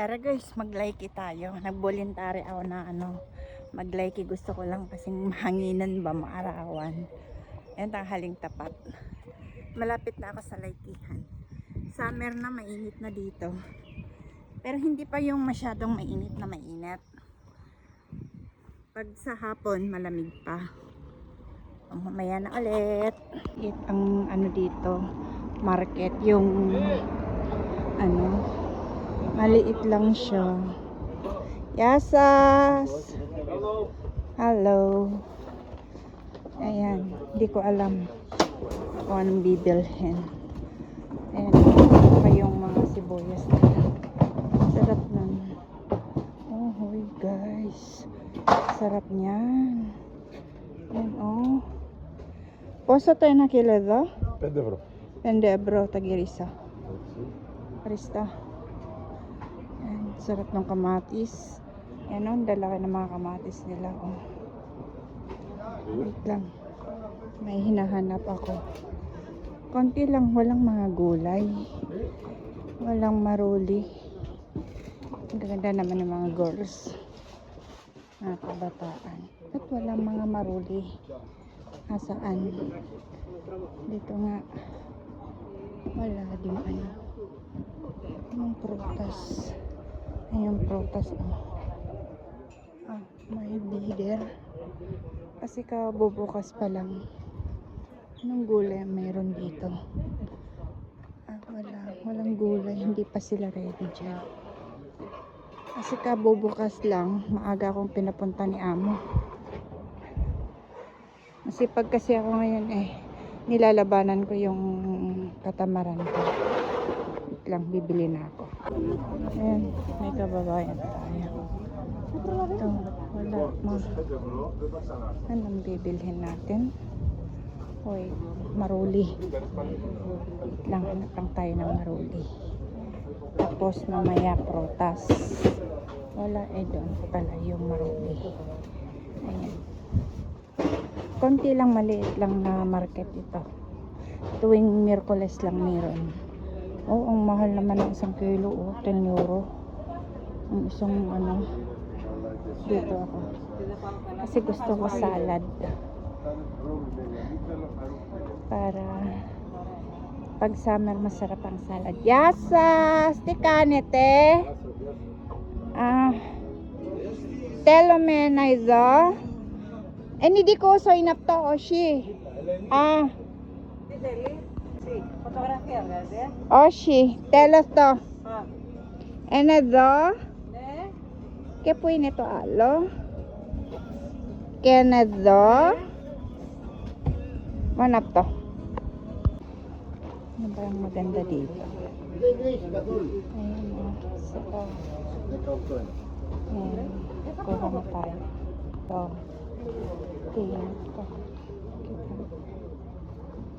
Tara guys, mag-like tayo. Nag-voluntary ako na mag-like. Gusto ko lang kasing mahanginan ba, maarawan. Yan, tanghaling tapat. Malapit na ako sa laikihan. Summer na, mainit na dito. Pero hindi pa yung masyadong mainit na mainit. Pag sa hapon, malamig pa. Mamaya na ulit. Ang dito, market, yung maliit lang siya. Yasas! Hello! Ayan, hindi ko alam kung anong bibilhin. Ayan, pa yung mga sibuyas nila. Sarap nun. Oh, hoy guys. Sarap niyan. Ayan, oh. Posso tayo na kilo do? 5 euro. 20 euro, tagirisa. Krista. Ayan, sarap ng kamatis. Ayan, oh, dala ng mga kamatis nila, oh. Wait lang. May hinahanap ako. Konti lang, walang mga gulay. Walang maruli. Ang ganda naman ng mga girls. Mga kabataan. At walang mga maruli. Nasaan? Dito nga. Wala din yung prutas. Ayun, prutas, oh. May bider. Kasi kabubukas pa lang. Anong gulay mayroon dito? Walang gulay. Hindi pa sila ready dyan. Kasi kabubukas lang. Maaga akong pinapunta ni amo. Masipag kasi ako ngayon nilalabanan ko yung katamaran ko. Wait lang, bibili na ako. Ayan, may kababayan tayo. Ito, wala mo. Anong bibilhin natin? Hoy, maruli. Wait lang, hanap lang tayo ng maruli. Tapos mamaya prutas. Wala doon pala yung maruli. Ayan. Konti lang, maliit lang na market ito. Tuwing Miyerkules lang meron. Oh, ang mahal naman ng 1 kilo, oh, 10 euro. Ang isang dito ako. Kasi gusto ko salad. Para pag summer masarap ang salad. Yasas! Tikanete! Telo me na izo? Hindi ko so inapto oshi. Oshi, telos to. Enedo? Che poi neto allo? Kenedo? Manap to. Ano ba ang maganda dito? Ayan, saka ayan, kuha na tayo. Ito. Tingnan ko.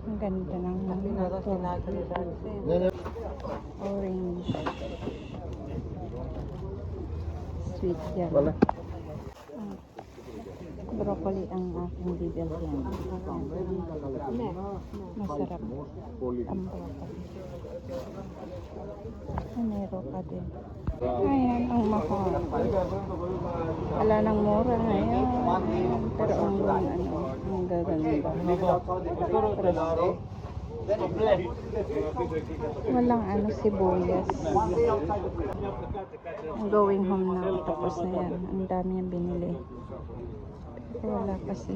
Ang ganda ng orange. Sweet yan. Broccoli ang aking bibilhin. Masarap ang broccoli. Anero ka din. Ayan, ang mahal. Wala nang mura ngayon. Pero ang gaganda. Walang sibuyas. Ang going home na. Tapos na yan. Ang dami yung binili. Pero wala kasi